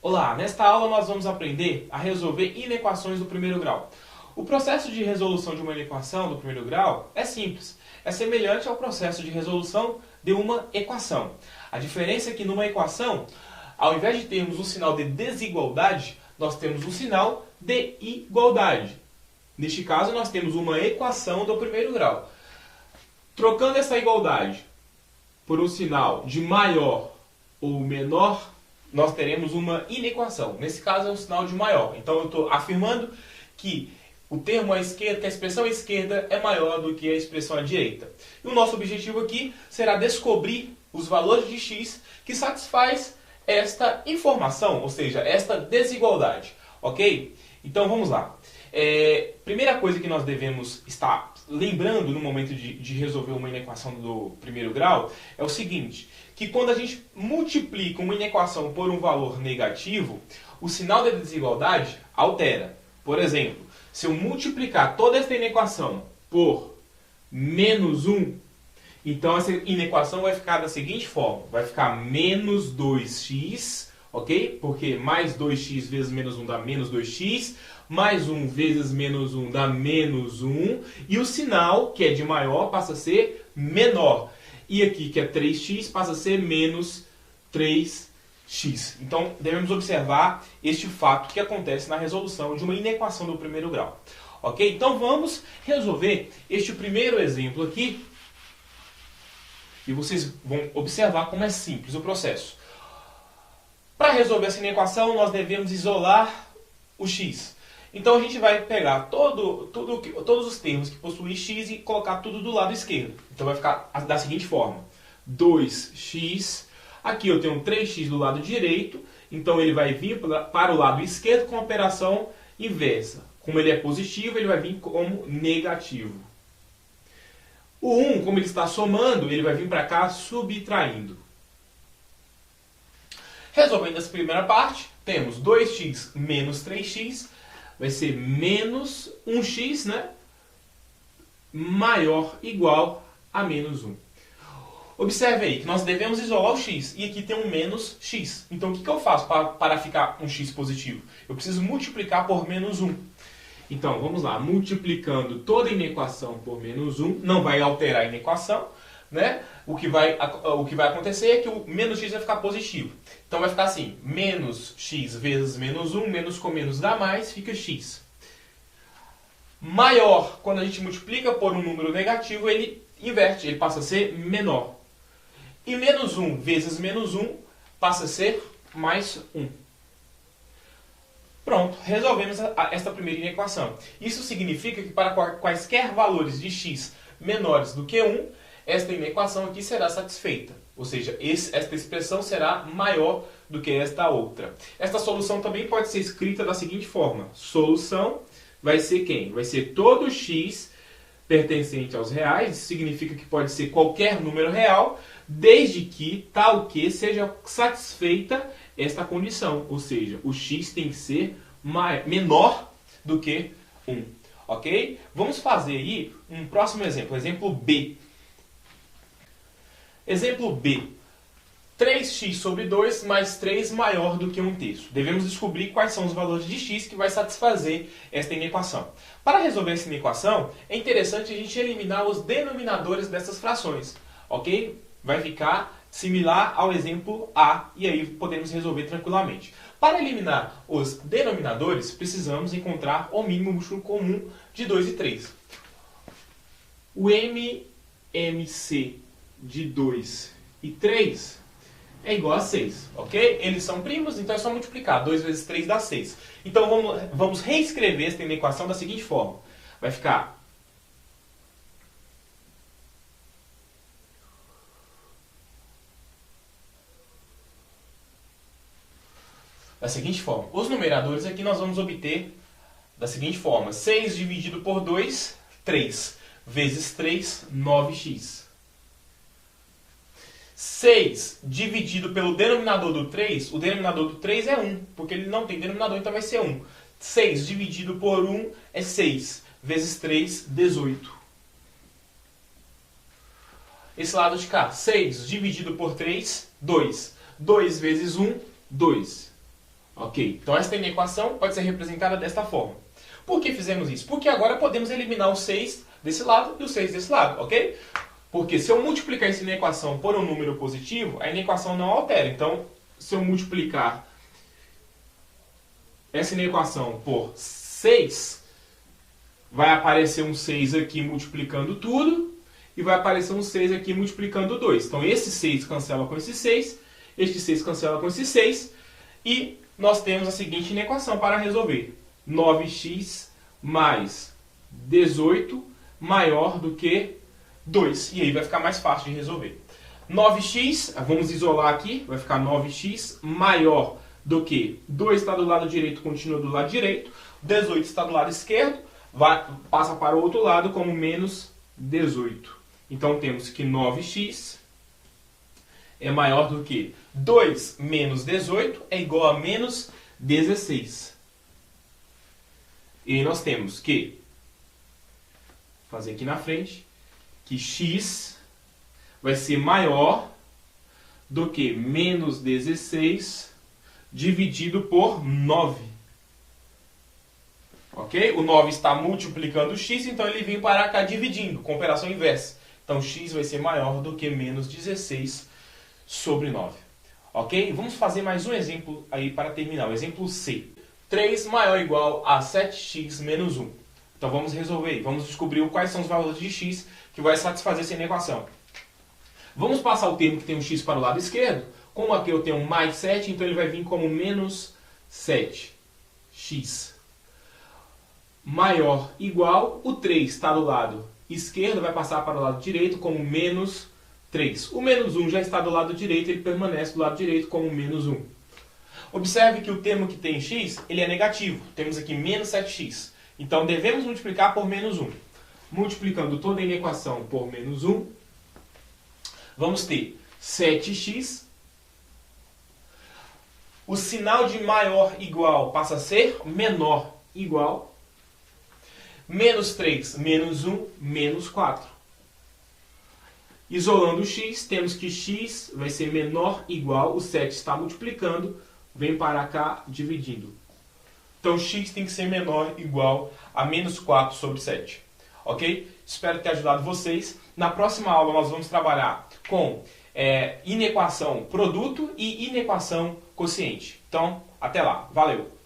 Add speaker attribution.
Speaker 1: Olá, nesta aula nós vamos aprender a resolver inequações do primeiro grau. O processo de resolução de uma inequação do primeiro grau é simples. É semelhante ao processo de resolução de uma equação. A diferença é que numa equação, ao invés de termos um sinal de desigualdade, nós temos um sinal de igualdade. Neste caso, nós temos uma equação do primeiro grau. Trocando essa igualdade por um sinal de maior ou menor, nós teremos uma inequação. Nesse caso é um sinal de maior. Então eu estou afirmando que o termo à esquerda, que a expressão à esquerda é maior do que a expressão à direita. E o nosso objetivo aqui será descobrir os valores de x que satisfaz esta informação, ou seja, esta desigualdade. Ok? Então vamos lá. Primeira coisa que nós devemos estar lembrando no momento de resolver uma inequação do primeiro grau é o seguinte, que quando a gente multiplica uma inequação por um valor negativo, o sinal da desigualdade altera. Por exemplo, se eu multiplicar toda esta inequação por menos 1, então essa inequação vai ficar da seguinte forma, vai ficar menos 2x, ok? Porque mais 2x vezes menos 1 dá menos 2x, mais 1 vezes menos 1 dá menos 1, e o sinal, que é de maior, passa a ser menor. E aqui, que é 3x, passa a ser menos 3x. Então, devemos observar este fato que acontece na resolução de uma inequação do primeiro grau. Ok? Então, vamos resolver este primeiro exemplo aqui. E vocês vão observar como é simples o processo. Para resolver essa inequação, nós devemos isolar o x. Então a gente vai pegar todos os termos que possuem x e colocar tudo do lado esquerdo. Então vai ficar da seguinte forma. 2x, aqui eu tenho 3x do lado direito, então ele vai vir para o lado esquerdo com a operação inversa. Como ele é positivo, ele vai vir como negativo. O 1, como ele está somando, ele vai vir para cá subtraindo. Resolvendo essa primeira parte, temos 2x menos 3x, vai ser menos 1x, né? Maior igual a menos 1. Observe aí que nós devemos isolar o x, e aqui tem um menos x. Então o que eu faço para ficar um x positivo? Eu preciso multiplicar por menos 1. Então vamos lá, multiplicando toda a inequação por menos 1, não vai alterar a inequação, né? O que vai acontecer é que o menos x vai ficar positivo. Então vai ficar assim, menos x vezes menos 1, menos com menos dá mais, fica x. Maior, quando a gente multiplica por um número negativo, ele inverte, ele passa a ser menor. E menos 1 vezes menos 1 passa a ser mais 1. Pronto, resolvemos esta primeira inequação. Isso significa que para quaisquer valores de x menores do que 1, esta inequação aqui será satisfeita. Ou seja, esta expressão será maior do que esta outra. Esta solução também pode ser escrita da seguinte forma. Solução vai ser quem? Vai ser todo x pertencente aos reais. Isso significa que pode ser qualquer número real, desde que tal que seja satisfeita esta condição. Ou seja, o x tem que ser menor do que 1. Ok? Vamos fazer aí um próximo exemplo. Exemplo B. Exemplo B. 3x sobre 2 mais 3 maior do que 1/3. Devemos descobrir quais são os valores de x que vai satisfazer esta inequação. Para resolver essa inequação, é interessante a gente eliminar os denominadores dessas frações. Ok? Vai ficar similar ao exemplo A e aí podemos resolver tranquilamente. Para eliminar os denominadores, precisamos encontrar o mínimo múltiplo comum de 2 e 3. O MMC de 2 e 3 é igual a 6, ok? Eles são primos, então é só multiplicar. 2 vezes 3 dá 6. Então vamos reescrever esta inequação da seguinte forma. Vai ficar da seguinte forma. Os numeradores aqui nós vamos obter da seguinte forma. 6 dividido por 2, 3. Vezes 3, 9x. 6 dividido pelo denominador do 3, o denominador do 3 é 1, porque ele não tem denominador, então vai ser 1. 6 dividido por 1 é 6, vezes 3, 18. Esse lado de cá, 6 dividido por 3, 2. 2 vezes 1, 2. Ok, então esta inequação pode ser representada desta forma. Por que fizemos isso? Porque agora podemos eliminar o 6 desse lado e o 6 desse lado, ok? Porque se eu multiplicar essa inequação por um número positivo, a inequação não altera. Então, se eu multiplicar essa inequação por 6, vai aparecer um 6 aqui multiplicando tudo, e vai aparecer um 6 aqui multiplicando 2. Então, esse 6 cancela com esse 6, este 6 cancela com esse 6, e nós temos a seguinte inequação para resolver. 9x mais 18 maior do que 2. E aí vai ficar mais fácil de resolver. 9x, vamos isolar aqui, vai ficar 9x maior do que 2 está do lado direito, continua do lado direito. 18 está do lado esquerdo, passa para o outro lado como menos 18. Então temos que 9x é maior do que 2 menos 18 é igual a menos 16. E aí nós temos que fazer aqui na frente que x vai ser maior do que menos 16 dividido por 9. Ok? O 9 está multiplicando o x, então ele vem para cá dividindo, com operação inversa. Então x vai ser maior do que menos 16 sobre 9. Ok? Vamos fazer mais um exemplo aí para terminar. O exemplo C. 3 maior ou igual a 7x menos 1. Então vamos resolver. Vamos descobrir quais são os valores de x que vai satisfazer essa inequação. Vamos passar o termo que tem um x para o lado esquerdo. Como aqui eu tenho mais 7, então ele vai vir como menos 7x. Maior igual, o 3 está do lado esquerdo, vai passar para o lado direito como menos 3. O menos 1 já está do lado direito, ele permanece do lado direito como menos 1. Observe que o termo que tem x, ele é negativo. Temos aqui menos 7x. Então devemos multiplicar por menos 1. Multiplicando toda a inequação por menos 1, vamos ter 7x. O sinal de maior igual passa a ser menor igual. Menos 3, menos 1, menos 4. Isolando o x, temos que x vai ser menor igual, o 7 está multiplicando, vem para cá dividindo. Então x tem que ser menor igual a menos 4 sobre 7. Ok? Espero ter ajudado vocês. Na próxima aula nós vamos trabalhar com inequação produto e inequação quociente. Então, até lá. Valeu!